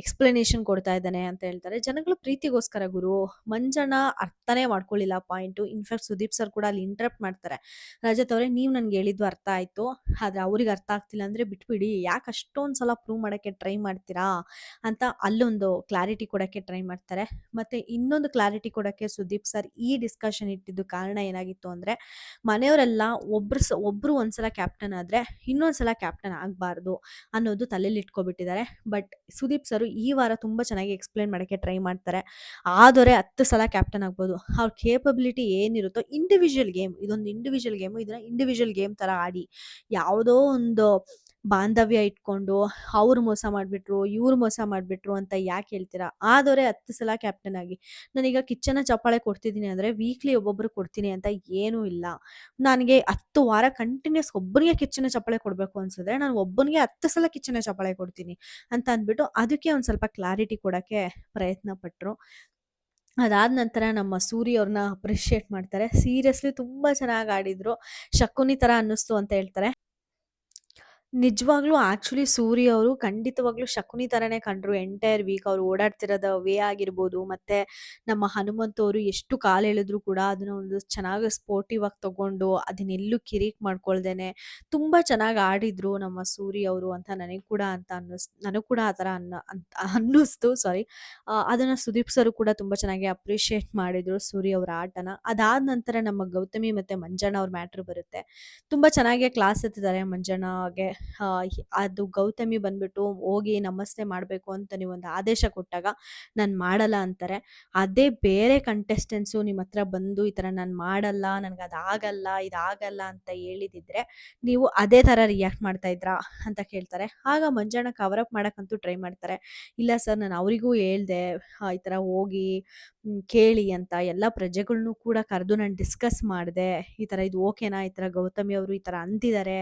ಎಕ್ಸ್‌ಪ್ಲನೇಷನ್ ಕೊಡ್ತಾ ಇದ್ದಾನೆ ಅಂತ ಹೇಳ್ತಾರೆ. ಜನಗಳ ಪ್ರೀತಿಗೋಸ್ಕರ ಗುರು. ಮಂಜಣ್ಣ ಅರ್ಥನೇ ಮಾಡ್ಕೊಳ್ಳಿಲ್ಲ ಪಾಯಿಂಟು. ಇನ್‌ಫ್ಯಾಕ್ಟ್ ಸುದೀಪ್ ಸರ್ ಕೂಡ ಅಲ್ಲಿ ಇಂಟರಪ್ಟ್ ಮಾಡ್ತಾರೆ. ರಜತ್ ಅವರೇ ನೀವು ನನ್ಗೆ ಹೇಳಿದ್ದು ಅರ್ಥ ಆಯ್ತು. ಆದ್ರೆ ಅವ್ರಿಗೆ ಅರ್ಥ ಆಗ್ತಿಲ್ಲ ಅಂದ್ರೆ ಬಿಟ್ಬಿಡಿ. ಯಾಕ್ ಅಷ್ಟೊಂದ್ ಸಲ ಪ್ರೂವ್ ಮಾಡಕ್ಕೆ ಟ್ರೈ ಮಾಡ್ತೀರಾ? ಅಂತ ಅಲ್ಲೊಂದು ಕ್ಲಾರಿಟಿ ಕೊಡಕ್ಕೆ ಟ್ರೈ ಮಾಡ್ತಾರೆ. ಮತ್ತೆ ಇನ್ನೊಂದು ಕ್ಲಾರಿಟಿ ಕೊಡಕ್ಕೆ ಸುದೀಪ್ ಸರ್ ಈ ಡಿಸ್ಕಷನ್ ಇಟ್ಟಿದ್ದು ಕಾರಣ ಏನಾಗಿತ್ತು ಅಂದ್ರೆ, ಮನೆಯವರೆಲ್ಲ ಒಬ್ರು ಒಂದ್ಸಲ ಕ್ಯಾಪ್ಟನ್ ಆದ್ರೆ ಇನ್ನೊಂದ್ಸಲ ಕ್ಯಾಪ್ಟನ್ ಆಗ್ಬಾರ್ದು ಅನ್ನೋದು ತಲೆಯಲ್ಲಿ ಇಟ್ಕೊಬಿಟ್ಟಿದ್ದಾರೆ. ಬಟ್ ಸುದೀಪ್ ಸರ್ ಈ ವಾರ ತುಂಬಾ ಚೆನ್ನಾಗಿ ಎಕ್ಸ್‌ಪ್ಲೇನ್ ಮಾಡಕ್ಕೆ ಟ್ರೈ ಮಾಡ್ತಾರೆ. ಆದೋರೆ 10 ಸಲ ಕ್ಯಾಪ್ಟನ್ ಆಗ್ಬೋದು. ಅವ್ರ ಕೇಪಬಿಲಿಟಿ ಏನಿರುತ್ತೋ ಇಂಡಿವಿಜುವಲ್ ಗೇಮ್, ಇದೊಂದು ಇಂಡಿವಿಜುವಲ್ ಗೇಮು. ಇದನ್ನ ಇಂಡಿವಿಜುವಲ್ ಗೇಮ್ ತರ ಆಡಿ. ಯಾವುದೋ ಒಂದು ಬಾಂಧವ್ಯ ಇಟ್ಕೊಂಡು ಅವ್ರು ಮೋಸ ಮಾಡ್ಬಿಟ್ರು, ಇವ್ರು ಮೋಸ ಮಾಡ್ಬಿಟ್ರು ಅಂತ ಯಾಕೆ ಹೇಳ್ತೀರಾ? ಆದೋರೆ 10 ಸಲ ಕ್ಯಾಪ್ಟನ್ ಆಗಿ. ನಾನೀಗ ಕಿಚ್ಚನ ಚಪ್ಪಾಳೆ ಕೊಡ್ತಿದ್ದೀನಿ ಅಂದ್ರೆ ವೀಕ್ಲಿ ಒಬ್ಬೊಬ್ರು ಕೊಡ್ತೀನಿ ಅಂತ ಏನೂ ಇಲ್ಲ. ನನಗೆ 10 ವಾರ ಕಂಟಿನ್ಯೂಸ್ ಒಬ್ಬನಿಗೆ ಕಿಚ್ಚನ ಚಪ್ಪಾಳೆ ಕೊಡ್ಬೇಕು ಅನ್ಸಿದ್ರೆ ನಾನು ಒಬ್ಬನಿಗೆ 10 ಸಲ ಕಿಚ್ಚನ ಚಪ್ಪಾಳೆ ಕೊಡ್ತೀನಿ ಅಂತ ಅಂದ್ಬಿಟ್ಟು ಅದಕ್ಕೆ ಒಂದ್ ಸ್ವಲ್ಪ ಕ್ಲಾರಿಟಿ ಕೊಡಕ್ಕೆ ಪ್ರಯತ್ನ ಪಟ್ರು. ಅದಾದ ನಂತರ ನಮ್ಮ ಸೂರಿ ಅವ್ರನ್ನ ಅಪ್ರಿಶಿಯೇಟ್ ಮಾಡ್ತಾರೆ. ಸೀರಿಯಸ್ಲಿ ತುಂಬಾ ಚೆನ್ನಾಗಿ ಆಡಿದ್ರು. ಶಕುನಿ ತರ ಅನ್ನಿಸ್ತು ಅಂತ ಹೇಳ್ತಾರೆ. ನಿಜವಾಗ್ಲೂ ಆಕ್ಚುಲಿ ಸೂರಿ ಅವರು ಖಂಡಿತವಾಗ್ಲೂ ಶಕುನಿ ತರಾನೇ ಕಂಡ್ರು. ಎಂಟೈರ್ ವೀಕ್ ಅವ್ರು ಓಡಾಡ್ತಿರೋದ ವೇ ಆಗಿರ್ಬೋದು, ಮತ್ತೆ ನಮ್ಮ ಹನುಮಂತು ಅವರು ಎಷ್ಟು ಕಾಲೆಳೆದ್ರು ಕೂಡ ಅದನ್ನ ಒಂದು ಚೆನ್ನಾಗಿ ಸ್ಪೋರ್ಟಿವ್ ಆಗಿ ತಗೊಂಡು ಅದನ್ನೆಲ್ಲೂ ಕಿರಿಕ್ ಮಾಡ್ಕೊಳ್ದೇನೆ ತುಂಬಾ ಚೆನ್ನಾಗಿ ಆಡಿದ್ರು ನಮ್ಮ ಸೂರಿ ಅವರು ಅಂತ ನನಗೆ ಕೂಡ ಆ ಥರ ಅನ್ನಿಸ್ತು. ಸಾರಿ. ಅದನ್ನ ಸುದೀಪ್ ಸರ್ ಕೂಡ ತುಂಬಾ ಚೆನ್ನಾಗಿ ಅಪ್ರಿಶಿಯೇಟ್ ಮಾಡಿದ್ರು ಸೂರಿ ಅವರ ಆಟನ. ಅದಾದ ನಂತರ ನಮ್ಮ ಗೌತಮಿ ಮತ್ತೆ ಮಂಜಣ್ಣ ಅವ್ರ ಮ್ಯಾಟ್ರ್ ಬರುತ್ತೆ. ತುಂಬಾ ಚೆನ್ನಾಗಿ ಕ್ಲಾಸ್ ಎತ್ತಿದ್ದಾರೆ ಮಂಜಣ್ಣಗೆ. ಅದು ಗೌತಮಿ ಬಂದ್ಬಿಟ್ಟು ಹೋಗಿ ನಮಸ್ತೆ ಮಾಡ್ಬೇಕು ಅಂತ ನೀವೊಂದು ಆದೇಶ ಕೊಟ್ಟಾಗ ನಾನ್ ಮಾಡಲ್ಲ ಅಂತಾರೆ. ಅದೇ ಬೇರೆ ಕಂಟೆಸ್ಟೆಂಟ್ಸು ನಿಮ್ಮ ಹತ್ರ ಬಂದು ಈ ತರ ನಾನ್ ಮಾಡಲ್ಲ, ನನ್ಗದಾಗಲ್ಲ, ಇದಾಗಲ್ಲ ಅಂತ ಹೇಳಿದಿದ್ರೆ ನೀವು ಅದೇ ತರ ರಿಯಾಕ್ಟ್ ಮಾಡ್ತಾ ಇದ್ರಾ ಅಂತ ಕೇಳ್ತಾರೆ. ಆಗ ಮಂಜಣ್ಣ ಕವರ್ ಅಪ್ ಮಾಡಕ್ಕಂತೂ ಟ್ರೈ ಮಾಡ್ತಾರೆ. ಇಲ್ಲ ಸರ್ ನಾನು ಅವರಿಗೂ ಹೇಳ್ದೆ ಈ ತರ ಹೋಗಿ ಕೇಳಿ ಅಂತ. ಎಲ್ಲ ಪ್ರಜೆಗಳ್ನು ಕೂಡ ಕರೆದು ನಾನು ಡಿಸ್ಕಸ್ ಮಾಡಿದೆ. ಈ ತರ ಇದು ಓಕೆನಾ, ಈ ತರ ಗೌತಮಿ ಅವರು ಈ ತರ ಅಂತಿದ್ದಾರೆ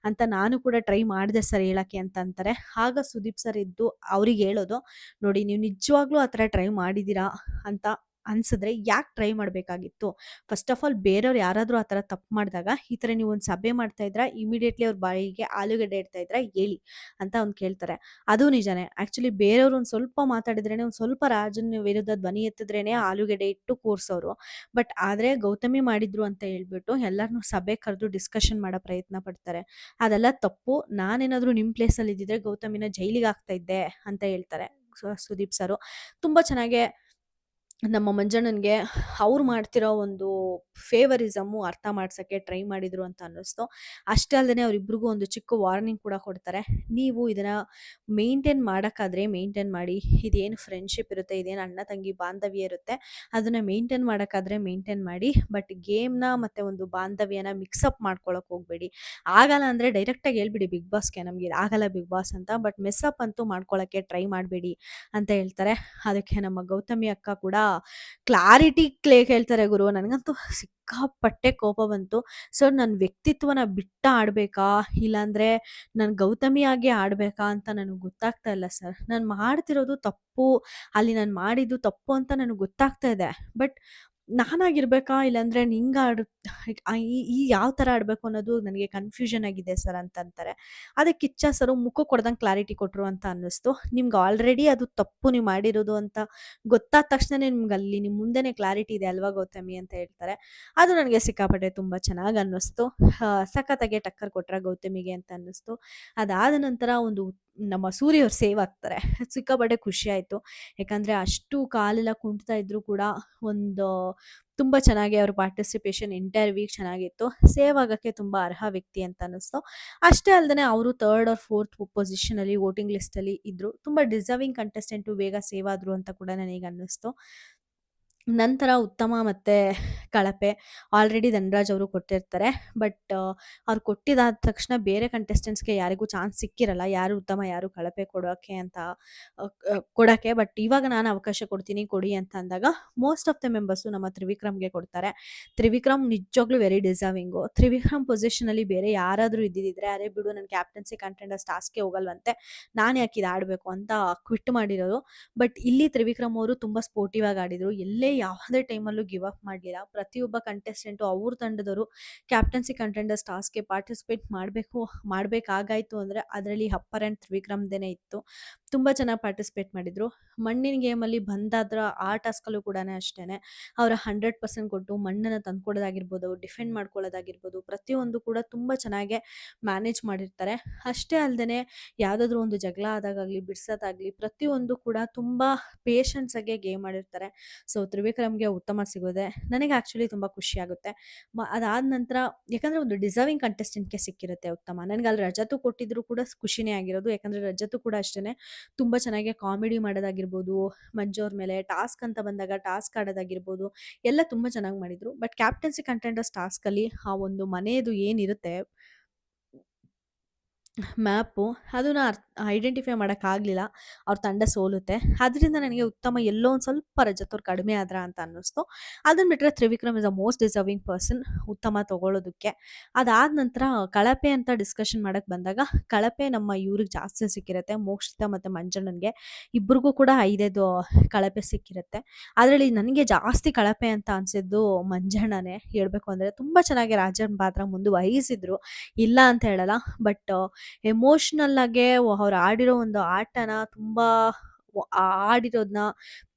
ಅಂತ ನಾನು ಕೂಡ ಟ್ರೈ ಮಾಡಿದೆ ಸರ್ ಹೇಳಕ್ಕೆ ಅಂತ ಅಂತಾರೆ. ಆಗ ಸುದೀಪ್ ಸರ್ ಇದ್ದು ಅವ್ರಿಗೆ ಹೇಳೋದು, ನೋಡಿ ನೀವು ನಿಜವಾಗ್ಲೂ ಆ ಥರ ಟ್ರೈ ಮಾಡಿದ್ದೀರಾ ಅಂತ ಅನ್ಸಿದ್ರೆ ಯಾಕೆ ಟ್ರೈ ಮಾಡಬೇಕಾಗಿತ್ತು? ಫಸ್ಟ್ ಆಫ್ ಆಲ್ ಬೇರೆಯವ್ರು ಯಾರಾದರೂ ಆ ಥರ ತಪ್ಪು ಮಾಡಿದಾಗ ಈ ಥರ ನೀವು ಒಂದು ಸಭೆ ಮಾಡ್ತಾ ಇದ್ರಾ, ಇಮಿಡಿಯೇಟ್ಲಿ ಅವ್ರ ಬಾಯಿಗೆ ಆಲೂಗಡ್ಡೆ ಇಡ್ತಾ ಇದ್ರಾ ಹೇಳಿ ಅಂತ ಅವ್ನು ಕೇಳ್ತಾರೆ. ಅದು ನಿಜಾನೇ. ಆಕ್ಚುಲಿ ಬೇರೆಯವ್ರು ಒಂದು ಸ್ವಲ್ಪ ಮಾತಾಡಿದ್ರೇನೆ, ಒಂದು ಸ್ವಲ್ಪ ರಾಜನ ವಿರುದ್ಧ ಧ್ವನಿ ಎತ್ತಿದ್ರೇನೆ ಆಲೂಗಡ್ಡೆ ಇಟ್ಟು ಕೂರ್ಸೋರು. ಬಟ್ ಆದ್ರೆ ಗೌತಮಿ ಮಾಡಿದ್ರು ಅಂತ ಹೇಳ್ಬಿಟ್ಟು ಎಲ್ಲರನ್ನೂ ಸಭೆ ಕರೆದು ಡಿಸ್ಕಷನ್ ಮಾಡೋ ಪ್ರಯತ್ನ ಪಡ್ತಾರೆ. ಅದೆಲ್ಲ ತಪ್ಪು. ನಾನೇನಾದ್ರೂ ನಿಮ್ಮ ಪ್ಲೇಸಲ್ಲಿ ಇದ್ದಿದ್ರೆ ಗೌತಮಿನ ಜೈಲಿಗೆ ಹಾಕ್ತಾ ಇದ್ದೆ ಅಂತ ಹೇಳ್ತಾರೆ ಸುದೀಪ್ ಸರು. ತುಂಬಾ ಚೆನ್ನಾಗೆ ನಮ್ಮ ಮಂಜಣ್ಣನ್ಗೆ ಅವ್ರು ಮಾಡ್ತಿರೋ ಒಂದು ಫೇವರಿಸಮ್ಮು ಅರ್ಥ ಮಾಡ್ಸಕ್ಕೆ ಟ್ರೈ ಮಾಡಿದ್ರು ಅಂತ ಅನ್ನಿಸ್ತು. ಅಷ್ಟೇ ಅಲ್ಲದೆ ಅವರಿಬ್ರಿಗೂ ಒಂದು ಚಿಕ್ಕ ವಾರ್ನಿಂಗ್ ಕೂಡ ಕೊಡ್ತಾರೆ. ನೀವು ಇದನ್ನ ಮೇಂಟೈನ್ ಮಾಡೋಕ್ಕಾದ್ರೆ ಮೇಂಟೈನ್ ಮಾಡಿ. ಇದೇನು ಫ್ರೆಂಡ್ಶಿಪ್ ಇರುತ್ತೆ, ಇದೇನು ಅಣ್ಣ ತಂಗಿ ಬಾಂಧವ್ಯ ಇರುತ್ತೆ, ಅದನ್ನ ಮೇಂಟೈನ್ ಮಾಡೋಕ್ಕಾದ್ರೆ ಮೇಂಟೈನ್ ಮಾಡಿ. ಬಟ್ ಗೇಮ್ನ ಮತ್ತೆ ಒಂದು ಬಾಂಧವ್ಯನ ಮಿಕ್ಸಪ್ ಮಾಡ್ಕೊಳಕ್ ಹೋಗ್ಬೇಡಿ. ಆಗಲ್ಲ ಅಂದ್ರೆ ಡೈರೆಕ್ಟಾಗಿ ಹೇಳ್ಬಿಡಿ ಬಿಗ್ ಬಾಸ್ಗೆ, ನಮ್ಗೆ ಇದಾಗಲ್ಲ ಬಿಗ್ ಬಾಸ್ ಅಂತ. ಬಟ್ ಮೆಸ್ಸಪ್ ಅಂತೂ ಮಾಡ್ಕೊಳಕ್ಕೆ ಟ್ರೈ ಮಾಡಬೇಡಿ ಅಂತ ಹೇಳ್ತಾರೆ. ಅದಕ್ಕೆ ನಮ್ಮ ಗೌತಮಿ ಅಕ್ಕ ಕೂಡ ಕ್ಲಾರಿಟಿ ಕೇಳ್ತಾರೆ ಗುರು. ನನಗಂತೂ ಸಿಕ್ಕಾಪಟ್ಟೆ ಕೋಪ ಬಂತು. ಸರ್ ನನ್ನ ವ್ಯಕ್ತಿತ್ವನ ಬಿಟ್ಟ ಆಡ್ಬೇಕಾ, ಇಲ್ಲಾಂದ್ರೆ ನಾನು ಗೌತಮಿಯಾಗೆ ಆಡ್ಬೇಕಾ ಅಂತ ನನಗೆ ಗೊತ್ತಾಗ್ತಾ ಇಲ್ಲ ಸರ್. ನಾನು ಮಾಡ್ತಿರೋದು ತಪ್ಪು, ಅಲ್ಲಿ ನಾನು ಮಾಡಿದ್ದು ತಪ್ಪು ಅಂತ ನನಗೆ ಗೊತ್ತಾಗ್ತಾ ಇದೆ. ಬಟ್ ನಾನಾಗಿರ್ಬೇಕಾ, ಇಲ್ಲಾಂದ್ರೆ ಈ ಯಾವ ಥರ ಆಡಬೇಕು ಅನ್ನೋದು ನನಗೆ ಕನ್ಫ್ಯೂಷನ್ ಆಗಿದೆ ಸರ್ ಅಂತ ಅಂತಾರೆ. ಅದಕ್ಕೆ ಕಿಚ್ಚ ಸರು ಮುಖಕ್ಕೆ ಹೊಡೆದಂಗೆ ಕ್ಲಾರಿಟಿ ಕೊಟ್ಟರು ಅಂತ ಅನ್ನಿಸ್ತು. ನಿಮ್ಗೆ ಆಲ್ರೆಡಿ ಅದು ತಪ್ಪು ನೀವು ಮಾಡಿರೋದು ಅಂತ ಗೊತ್ತಾದ ತಕ್ಷಣ ನಿಮ್ಗೆ ಅಲ್ಲಿ ನಿಮ್ಮ ಮುಂದೆನೇ ಕ್ಲಾರಿಟಿ ಇದೆ ಅಲ್ವಾ ಗೌತಮಿ ಅಂತ ಹೇಳ್ತಾರೆ. ಅದು ನನಗೆ ಸಿಕ್ಕಾಪಟ್ಟೆ ತುಂಬ ಚೆನ್ನಾಗಿ ಅನ್ನಿಸ್ತು. ಸಖತ್ತಾಗೆ ಟಕ್ಕರ್ ಕೊಟ್ರ ಗೌತಮಿಗೆ ಅಂತ ಅನ್ನಿಸ್ತು. ಅದಾದ ನಂತರ ಒಂದು ನಮ್ಮ ಸೂರ್ಯ ಅವ್ರು ಸೇವ್ ಆಗ್ತಾರೆ. ಸಿಕ್ಕಾಪಟ್ಟೆ ಖುಷಿ ಆಯಿತು. ಯಾಕಂದರೆ ಅಷ್ಟು ಕಾಲೆಲ್ಲ ಕುಂಟ್ತಾ ಇದ್ರು ಕೂಡ ಒಂದು ತುಂಬ ಚೆನ್ನಾಗಿ ಅವ್ರ ಪಾರ್ಟಿಸಿಪೇಷನ್ ಎಂಟೈರ್ ವೀಕ್ ಚೆನ್ನಾಗಿತ್ತು. ಸೇವ್ ಆಗೋಕ್ಕೆ ತುಂಬ ಅರ್ಹ ವ್ಯಕ್ತಿ ಅಂತ ಅನ್ನಿಸ್ತು. ಅಷ್ಟೇ ಅಲ್ಲದೆ ಅವರು 3rd or 4th ಪೊಸಿಷನಲ್ಲಿ ವೋಟಿಂಗ್ ಲಿಸ್ಟಲ್ಲಿ ಇದ್ದರು. ತುಂಬ ಡಿಸರ್ವಿಂಗ್ ಕಂಟೆಸ್ಟೆಂಟು ಬೇಗ ಸೇವ್ ಆದರು ಅಂತ ಕೂಡ ನನಗೆ ಅನ್ನಿಸ್ತು. ನಂತರ ಉತ್ತಮ ಮತ್ತೆ ಕಳಪೆ ಆಲ್ರೆಡಿ ಧನರಾಜ್ ಅವರು ಕೊಟ್ಟಿರ್ತಾರೆ. ಬಟ್ ಅವ್ರು ಕೊಟ್ಟಿದಾದ ತಕ್ಷಣ ಬೇರೆ ಕಂಟೆಸ್ಟೆಂಟ್ಸ್‌ಗೆ ಯಾರಿಗೂ ಚಾನ್ಸ್ ಸಿಕ್ಕಿರಲ್ಲ. ಯಾರು ಉತ್ತಮ, ಯಾರು ಕಳಪೆ ಕೊಡೋಕೆ ಅಂತ ಕೊಡಕ್ಕೆ. ಬಟ್ ಇವಾಗ ನಾನು ಅವಕಾಶ ಕೊಡ್ತೀನಿ ಕೊಡಿ ಅಂತ ಅಂದಾಗ ಮೋಸ್ಟ್ ಆಫ್ ದ ಮೆಂಬರ್ಸು ನಮ್ಮ ತ್ರಿವಿಕ್ರಮ್‌ಗೆ ಕೊಡ್ತಾರೆ. ತ್ರಿವಿಕ್ರಮ್ ನಿಜವಾಗ್ಲೂ ವೆರಿ ಡಿಸರ್ವಿಂಗು. ತ್ರಿವಿಕ್ರಮ್ ಪೊಸಿಷನಲ್ಲಿ ಬೇರೆ ಯಾರಾದರೂ ಇದ್ದಿದ್ದಿದ್ರೆ, ಅರೆ ಬಿಡು ನನ್ನ ಕ್ಯಾಪ್ಟನ್ಸಿ ಕಂಟೆಂಡರ್ಸ್ ಟಾಸ್ಕ್‌ಗೆ ಹೋಗಲ್ವಂತೆ, ನಾನು ಯಾಕೆ ಇದು ಆಡಬೇಕು ಅಂತ ಕ್ವಿಟ್ ಮಾಡಿರೋರು. ಬಟ್ ಇಲ್ಲಿ ತ್ರಿವಿಕ್ರಮ್ ಅವರು ತುಂಬ ಸ್ಪೋರ್ಟಿವ್ ಆಗಿ ಆಡಿದ್ರು. ಎಲ್ಲೇ ಯಾವುದೇ ಟೈಮಲ್ಲೂ ಗಿವ್ ಅಪ್ ಮಾಡಲಿಲ್ಲ. ಪ್ರತಿಯೊಬ್ಬ ಕಂಟೆಸ್ಟೆಂಟು ಅವ್ರ ತಂಡದವರು ಕ್ಯಾಪ್ಟನ್ಸಿ ಕಂಟೆಂಡರ್ಸ್ ಟಾಸ್ಕ್‌ಗೆ ಪಾರ್ಟಿಸಿಪೇಟ್ ಮಾಡಬೇಕಾಗಾಯ್ತು ಅಂದರೆ ಅದರಲ್ಲಿ ಅಪ್ಪರ್ ಹ್ಯಾಂಡ್ ತ್ರಿವಿಕ್ರಮ್‌ದೇನೆ ಇತ್ತು. ತುಂಬ ಚೆನ್ನಾಗಿ ಪಾರ್ಟಿಸಿಪೇಟ್ ಮಾಡಿದ್ರು. ಮಣ್ಣಿನ ಗೇಮಲ್ಲಿ ಬಂದಾದ್ರ ಆ ಟಾಸ್ಕಲ್ಲೂ ಕೂಡ ಅಷ್ಟೇನೆ ಅವರ 100% ಕೊಟ್ಟು ಮಣ್ಣನ್ನು ತಂದ್ಕೊಡೋದಾಗಿರ್ಬೋದು, ಡಿಫೆಂಡ್ ಮಾಡ್ಕೊಳ್ಳೋದಾಗಿರ್ಬೋದು, ಪ್ರತಿಯೊಂದು ಕೂಡ ತುಂಬ ಚೆನ್ನಾಗೇ ಮ್ಯಾನೇಜ್ ಮಾಡಿರ್ತಾರೆ. ಅಷ್ಟೇ ಅಲ್ಲದೆ ಯಾವುದಾದ್ರೂ ಒಂದು ಜಗಳ ಆದಾಗಲಿ, ಬಿಡ್ಸೋದಾಗಲಿ ಪ್ರತಿಯೊಂದು ಕೂಡ ತುಂಬ ಪೇಷನ್ಸ್ ಆಗಿ ಗೇಮ್ ಆಡಿರ್ತಾರೆ. ಸೊ ತ್ರಿವಿಕ್ರಮ್‌ಗೆ ಉತ್ತಮ ಸಿಗೋದೆ ನನಗೆ ಆ್ಯಕ್ಚುಲಿ ತುಂಬ ಖುಷಿಯಾಗುತ್ತೆ. ಅದಾದ ನಂತರ ಯಾಕಂದರೆ ಒಂದು ಡಿಸರ್ವಿಂಗ್ ಕಂಟೆಸ್ಟೆಂಟ್‌ಗೆ ಸಿಕ್ಕಿರುತ್ತೆ ಉತ್ತಮ. ನನಗೆ ಅಲ್ಲಿ ರಜತು ಕೊಟ್ಟಿದ್ರು ಕೂಡ ಖುಷಿನೇ ಆಗಿರೋದು. ಯಾಕಂದರೆ ರಜತು ಕೂಡ ಅಷ್ಟೇ ತುಂಬ ಚೆನ್ನಾಗಿ ಕಾಮಿಡಿ ಮಾಡೋದಾಗಿರ್ಬೋದು, ಮಂಜು ಅವ್ರ ಮೇಲೆ ಟಾಸ್ಕ್ ಅಂತ ಬಂದಾಗ ಟಾಸ್ಕ್ ಆಡೋದಾಗಿರ್ಬೋದು, ಎಲ್ಲ ತುಂಬ ಚೆನ್ನಾಗಿ ಮಾಡಿದರು. ಬಟ್ ಕ್ಯಾಪ್ಟನ್ಸಿ ಕಂಟೆಂಡರ್ಸ್ ಟಾಸ್ಕಲ್ಲಿ ಆ ಒಂದು ಮನೆಯದು ಏನಿರುತ್ತೆ ಮ್ಯಾಪು, ಅದನ್ನ ಐಡೆಂಟಿಫೈ ಮಾಡೋಕ್ಕಾಗಲಿಲ್ಲ. ಅವ್ರ ತಂಡ ಸೋಲುತ್ತೆ. ಅದರಿಂದ ನನಗೆ ಉತ್ತಮ ಎಲ್ಲೋ ಒಂದು ಸ್ವಲ್ಪ ರಜತ್ ಅವ್ರು ಕಡಿಮೆ ಆದ್ರಾ ಅಂತ ಅನ್ನಿಸ್ತು. ಅದನ್ನ ಬಿಟ್ಟರೆ Trivikram is a most deserving person ಉತ್ತಮ ತೊಗೊಳ್ಳೋದಕ್ಕೆ. ಅದಾದ ನಂತರ ಕಳಪೆ ಅಂತ ಡಿಸ್ಕಷನ್ ಮಾಡಕ್ಕೆ ಬಂದಾಗ, ಕಳಪೆ ನಮ್ಮ ಇವ್ರಿಗೆ ಜಾಸ್ತಿ ಸಿಕ್ಕಿರುತ್ತೆ, ಮೋಕ್ಷಿತಾ ಮತ್ತು ಮಂಜಣ್ಣನ್ಗೆ. ಇಬ್ಬರಿಗೂ ಕೂಡ 5 ಕಳಪೆ ಸಿಕ್ಕಿರುತ್ತೆ. ಅದರಲ್ಲಿ ನನಗೆ ಜಾಸ್ತಿ ಕಳಪೆ ಅಂತ ಅನಿಸಿದ್ದು ಮಂಜಣ್ಣನೇ ಹೇಳ್ಬೇಕು ಅಂದರೆ. ತುಂಬ ಚೆನ್ನಾಗಿ ರಾಜನ್ ಪಾತ್ರ ಮುಂದುವಹಿಸಿದ್ರು, ಇಲ್ಲ ಅಂತ ಹೇಳಲ್ಲ. ಬಟ್ ಎಮೋಷ್ನಲ್ ಆಗೇ ಅವ್ರು ಆಡಿರೋ ಒಂದು ಆಟನ ತುಂಬ ಆಡಿರೋದನ್ನ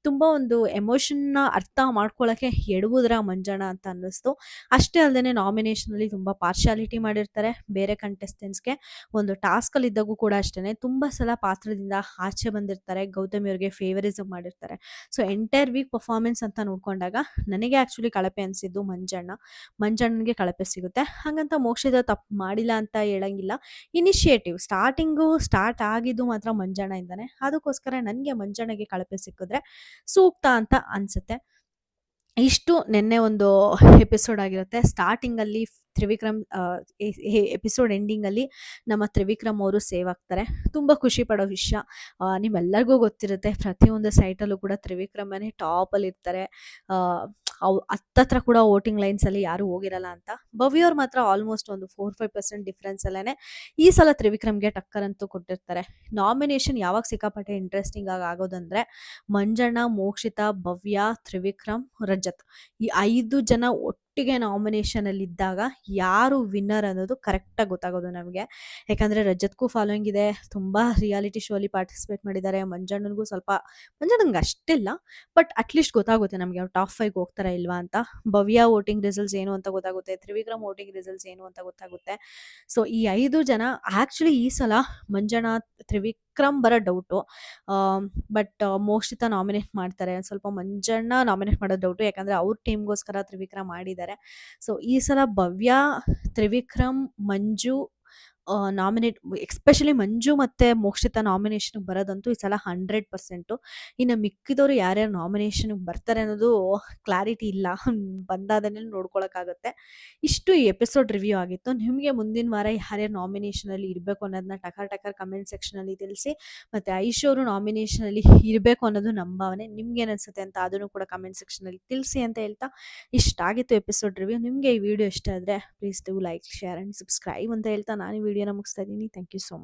ತುಂಬ ಒಂದು ಎಮೋಷನ್ನ ಅರ್ಥ ಮಾಡ್ಕೊಳ್ಳೋಕ್ಕೆ ಎಡವುದ್ರ ಮಂಜಣ್ಣ ಅಂತ ಅನ್ನಿಸ್ತು. ಅಷ್ಟೇ ಅಲ್ಲದೆ ನಾಮಿನೇಷನಲ್ಲಿ ತುಂಬ ಪಾರ್ಶಾಲಿಟಿ ಮಾಡಿರ್ತಾರೆ ಬೇರೆ ಕಂಟೆಸ್ಟೆಂಟ್ಸ್ಗೆ. ಒಂದು ಟಾಸ್ಕಲ್ಲಿ ಇದ್ದಾಗೂ ಕೂಡ ಅಷ್ಟೇ ತುಂಬ ಸಲ ಪಾತ್ರದಿಂದ ಆಚೆ ಬಂದಿರ್ತಾರೆ. ಗೌತಮಿ ಅವ್ರಿಗೆ ಫೇವರಿಸಮ್ ಮಾಡಿರ್ತಾರೆ. ಸೊ ಎಂಟೈರ್ ವೀಕ್ ಪರ್ಫಾರ್ಮೆನ್ಸ್ ಅಂತ ನೋಡ್ಕೊಂಡಾಗ ನನಗೆ ಆ್ಯಕ್ಚುಲಿ ಕಳಪೆ ಅನಿಸಿದ್ದು ಮಂಜಣ್ಣ. ಮಂಜಣ್ಣನಿಗೆ ಕಳಪೆ ಸಿಗುತ್ತೆ. ಹಾಗಂತ ಮೋಕ್ಷಿತ ತಪ್ಪು ಮಾಡಿಲ್ಲ ಅಂತ ಹೇಳಂಗಿಲ್ಲ. ಇನಿಷಿಯೇಟಿವ್ ಸ್ಟಾರ್ಟ್ ಆಗಿದ್ದು ಮಾತ್ರ ಮಂಜಣ್ಣಯಿಂದಾನೆ. ಅದಕ್ಕೋಸ್ಕರ ನನಗೆ ಮಂಜಣ್ಣಗೆ ಕಳಪೆ ಸಿಕ್ಕಿದ್ರೆ ಸೂಕ್ತ ಅಂತ ಅನ್ಸುತ್ತೆ. ಇಷ್ಟು ನಿನ್ನೆ ಒಂದು ಎಪಿಸೋಡ್ ಆಗಿರುತ್ತೆ. ಸ್ಟಾರ್ಟಿಂಗಲ್ಲಿ ತ್ರಿವಿಕ್ರಮ್ ಎಪಿಸೋಡ್ ಎಂಡಿಂಗಲ್ಲಿ ನಮ್ಮ ತ್ರಿವಿಕ್ರಮ್ ಅವರು ಸೇವ್ ಆಗ್ತಾರೆ. ತುಂಬ ಖುಷಿ ಪಡೋ ವಿಷಯ. ನಿಮ್ಮೆಲ್ಲರಿಗೂ ಗೊತ್ತಿರುತ್ತೆ, ಪ್ರತಿಯೊಂದು ಸೈಟಲ್ಲೂ ಕೂಡ ತ್ರಿವಿಕ್ರಮನೇ ಟಾಪಲ್ಲಿ ಇರ್ತಾರೆ. ಅವು ಹತ್ತತ್ರ ಕೂಡ ವೋಟಿಂಗ್ ಲೈನ್ಸಲ್ಲಿ ಯಾರೂ ಹೋಗಿರಲ್ಲ ಅಂತ. ಭವ್ಯವ್ರು ಮಾತ್ರ ಆಲ್ಮೋಸ್ಟ್ ಒಂದು 4-5% ಡಿಫ್ರೆನ್ಸಲ್ಲೇ ಈ ಸಲ ತ್ರಿವಿಕ್ರಮ್ಗೆ ಟಕ್ಕರ್ ಅಂತೂ ಕೊಟ್ಟಿರ್ತಾರೆ. ನಾಮಿನೇಷನ್ ಯಾವಾಗ ಸಿಕ್ಕಾಪಟ್ಟೆ ಇಂಟ್ರೆಸ್ಟಿಂಗ್ ಆಗಿ ಆಗೋದಂದರೆ, ಮಂಜಣ್ಣ, ಮೋಕ್ಷಿತಾ, ಭವ್ಯ, ತ್ರಿವಿಕ್ರಮ್, ರಜತ್ ಈ 5 ಜನ ಒಟ್ಟಿಗೆ ನಾಮಿನೇಷನಲ್ಲಿದ್ದಾಗ ಯಾರು ವಿನ್ನರ್ ಅನ್ನೋದು ಕರೆಕ್ಟಾಗಿ ಗೊತ್ತಾಗೋದು ನಮಗೆ. ಯಾಕಂದರೆ ರಜತ್ಗೂ ಫಾಲೋಯಿಂಗ್ ಇದೆ, ತುಂಬ ರಿಯಾಲಿಟಿ ಶೋ ಅಲ್ಲಿ ಪಾರ್ಟಿಸಿಪೇಟ್ ಮಾಡಿದ್ದಾರೆ. ಮಂಜಣ್ಣಂಗೆ ಅಷ್ಟಿಲ್ಲ, ಬಟ್ ಅಟ್ಲೀಸ್ಟ್ ಗೊತ್ತಾಗುತ್ತೆ ನಮಗೆ ಅವ್ರು ಟಾಪ್ 5 ಹೋಗ್ತಾರಾ ಇಲ್ವಾ ಅಂತ. ಭವ್ಯ ವೋಟಿಂಗ್ ರಿಸಲ್ಟ್ಸ್ ಏನು ಅಂತ ಗೊತ್ತಾಗುತ್ತೆ, ತ್ರಿವಿಕ್ರಮ್ ವೋಟಿಂಗ್ ರಿಸಲ್ಟ್ಸ್ ಏನು ಅಂತ ಗೊತ್ತಾಗುತ್ತೆ. ಸೊ ಈ 5 ಜನ ಆ್ಯಕ್ಚುಲಿ ಈ ಸಲ ಮಂಜಣ್ಣ, ತ್ರಿವಿಕ್ರಮ್ ಬರೋ ಡೌಟು. ಬಟ್ ಮೋಕ್ಷಿತಾ ನಾಮಿನೇಟ್ ಮಾಡ್ತಾರೆ. ಸ್ವಲ್ಪ ಮಂಜಣ್ಣ ನಾಮಿನೇಟ್ ಮಾಡೋದು ಡೌಟು, ಯಾಕಂದರೆ ಅವ್ರ ಟೀಮ್ಗೋಸ್ಕರ ತ್ರಿವಿಕ್ರಮ್ ಮಾಡಿದ್ದಾರೆ. ಸೊ ಈ ಸಲ ಭವ್ಯ, ತ್ರಿವಿಕ್ರಮ್, ಮಂಜು ನಾಮಿನೇಟ್, ಎಸ್ಪೆಷಲಿ ಮಂಜು ಮತ್ತು ಮೋಕ್ಷಿತಾ ನಾಮಿನೇಷನ್ಗೆ ಬರೋದಂತೂ ಈ ಸಲ 100%. ಇನ್ನು ಮಿಕ್ಕಿದವರು ಯಾರ್ಯಾರು ನಾಮಿನೇಷನ್ಗೆ ಬರ್ತಾರೆ ಅನ್ನೋದು ಕ್ಲಾರಿಟಿ ಇಲ್ಲ. ಬಂದಾದಮೇಲೆ ನೋಡ್ಕೊಳಕ್ಕಾಗತ್ತೆ. ಇಷ್ಟು ಈ ಎಪಿಸೋಡ್ ರಿವ್ಯೂ ಆಗಿತ್ತು. ನಿಮಗೆ ಮುಂದಿನ ವಾರ ಯಾರ್ಯಾರು ನಾಮಿನೇಷನಲ್ಲಿ ಇರಬೇಕು ಅನ್ನೋದನ್ನ ಟಕರ್ ಕಮೆಂಟ್ ಸೆಕ್ಷನಲ್ಲಿ ತಿಳಿಸಿ. ಮತ್ತು ಐಶು ಅವರು ನಾಮಿನೇಷನಲ್ಲಿ ಇರಬೇಕು ಅನ್ನೋದು ನಮ್ಮ ಭಾವನೆ. ನಿಮ್ಗೇನು ಅನಿಸುತ್ತೆ ಅಂತ ಅದನ್ನು ಕೂಡ ಕಮೆಂಟ್ ಸೆಕ್ಷನಲ್ಲಿ ತಿಳಿಸಿ ಅಂತ ಹೇಳ್ತಾ, ಇಷ್ಟಾಗಿತ್ತು ಎಪಿಸೋಡ್ ರಿವ್ಯೂ. ನಿಮಗೆ ಈ ವಿಡಿಯೋ ಇಷ್ಟ ಆದರೆ please do like, share and subscribe ಅಂತ ಹೇಳ್ತಾ ನಾನು ಈ ವಿಡಿಯೋನ ಮುಗಿಸ್ತಾ ಇದ್ದೀನಿ. Thank you so much.